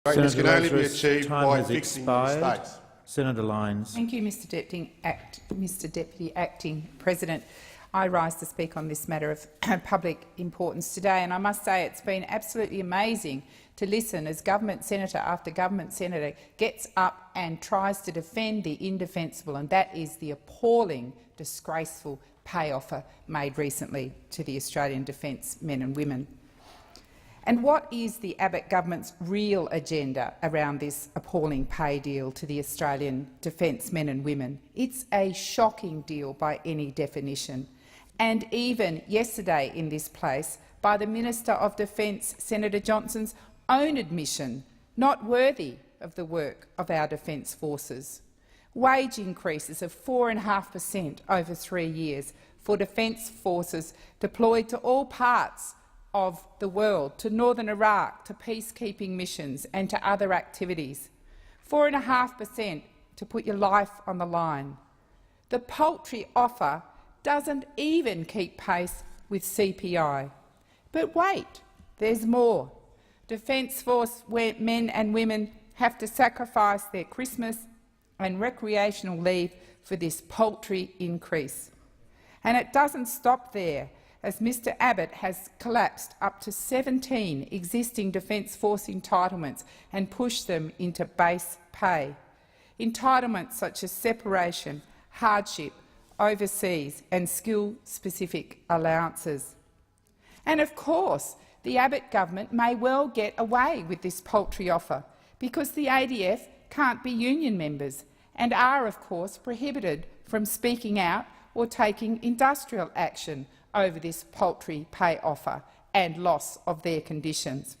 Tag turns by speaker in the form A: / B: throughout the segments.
A: Greatness can only be
B: Lazarus,
A: achieved
B: time
A: by
B: has
A: fixing
B: expired.
A: mistakes.
B: Senator Lyons.
C: Thank you, Mr Deputy Acting President. I rise to speak on this matter of public importance today, and I must say it's been absolutely amazing to listen as government senator after government senator gets up and tries to defend the indefensible, and that is the appalling, disgraceful pay offer made recently to the Australian Defence men and women. And what is the Abbott government's real agenda around this appalling pay deal to the Australian Defence men and women? It's a shocking deal by any definition, and even yesterday in this place by the Minister of Defence, Senator Johnson's own admission, not worthy of the work of our defence forces. Wage increases of 4.5% over 3 years for defence forces deployed to all parts of the world, to northern Iraq, to peacekeeping missions and to other activities. 4.5% to put your life on the line. The paltry offer doesn't even keep pace with CPI. But wait, there's more. Defence Force men and women have to sacrifice their Christmas and recreational leave for this paltry increase. And it doesn't stop there, as Mr Abbott has collapsed up to 17 existing Defence Force entitlements and pushed them into base pay. Entitlements such as separation, hardship, overseas and skill-specific allowances. And of course, the Abbott government may well get away with this paltry offer because the ADF can't be union members and are, of course, prohibited from speaking out or taking industrial action over this paltry pay offer and loss of their conditions.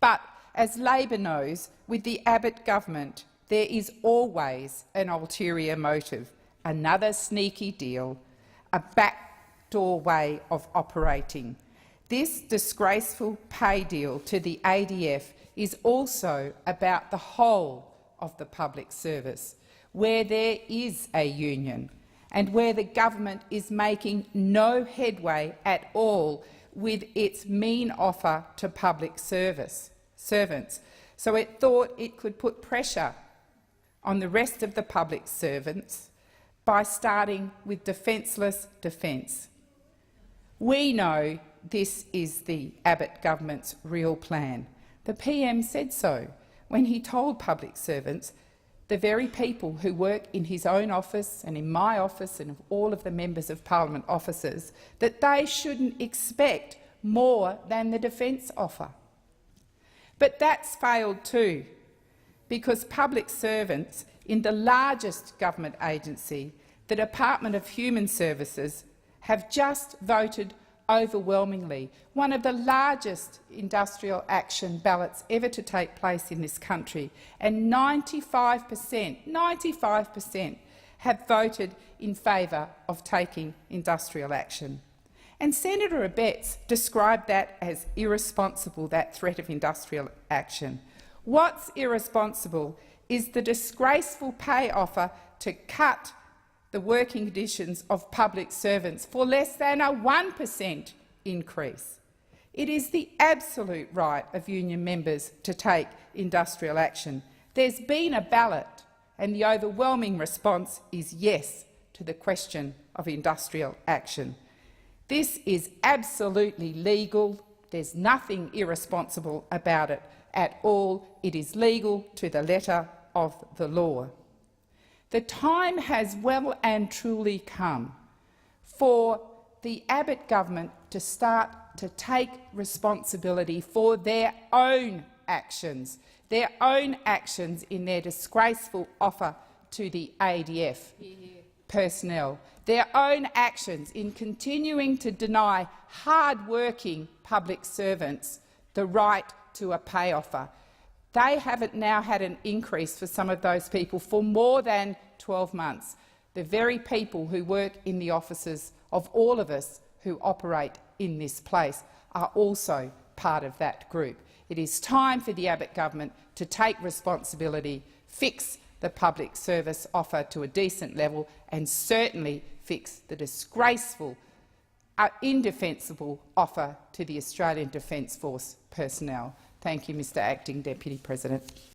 C: But as Labor knows, with the Abbott government there is always an ulterior motive, another sneaky deal, a backdoor way of operating. This disgraceful pay deal to the ADF is also about the whole of the public service, where there is a union and where the government is making no headway at all with its mean offer to public servants. So it thought it could put pressure on the rest of the public servants by starting with defenceless defence. We know this is the Abbott government's real plan. The PM said so when he told public servants, the very people who work in his own office and in my office and of all of the members of parliament offices, that they shouldn't expect more than the defence offer. But that's failed too, because public servants in the largest government agency, the Department of Human Services, have just voted overwhelmingly, one of the largest industrial action ballots ever to take place in this country, and 95% have voted in favour of taking industrial action. And Senator Abetz described that as irresponsible, that threat of industrial action. What's irresponsible is the disgraceful pay offer to cut the working conditions of public servants for less than a 1% increase. It is the absolute right of union members to take industrial action. There's been a ballot, and the overwhelming response is yes to the question of industrial action. This is absolutely legal. There's nothing irresponsible about it at all. It is legal to the letter of the law. The time has well and truly come for the Abbott government to start to take responsibility for their own actions in their disgraceful offer to the ADF personnel, their own actions in continuing to deny hard-working public servants the right to a pay offer. They haven't now had an increase for some of those people for more than 12 months. The very people who work in the offices of all of us who operate in this place are also part of that group. It is time for the Abbott government to take responsibility, fix the public service offer to a decent level and certainly fix the disgraceful, indefensible offer to the Australian Defence Force personnel. Thank you, Mr Acting Deputy President.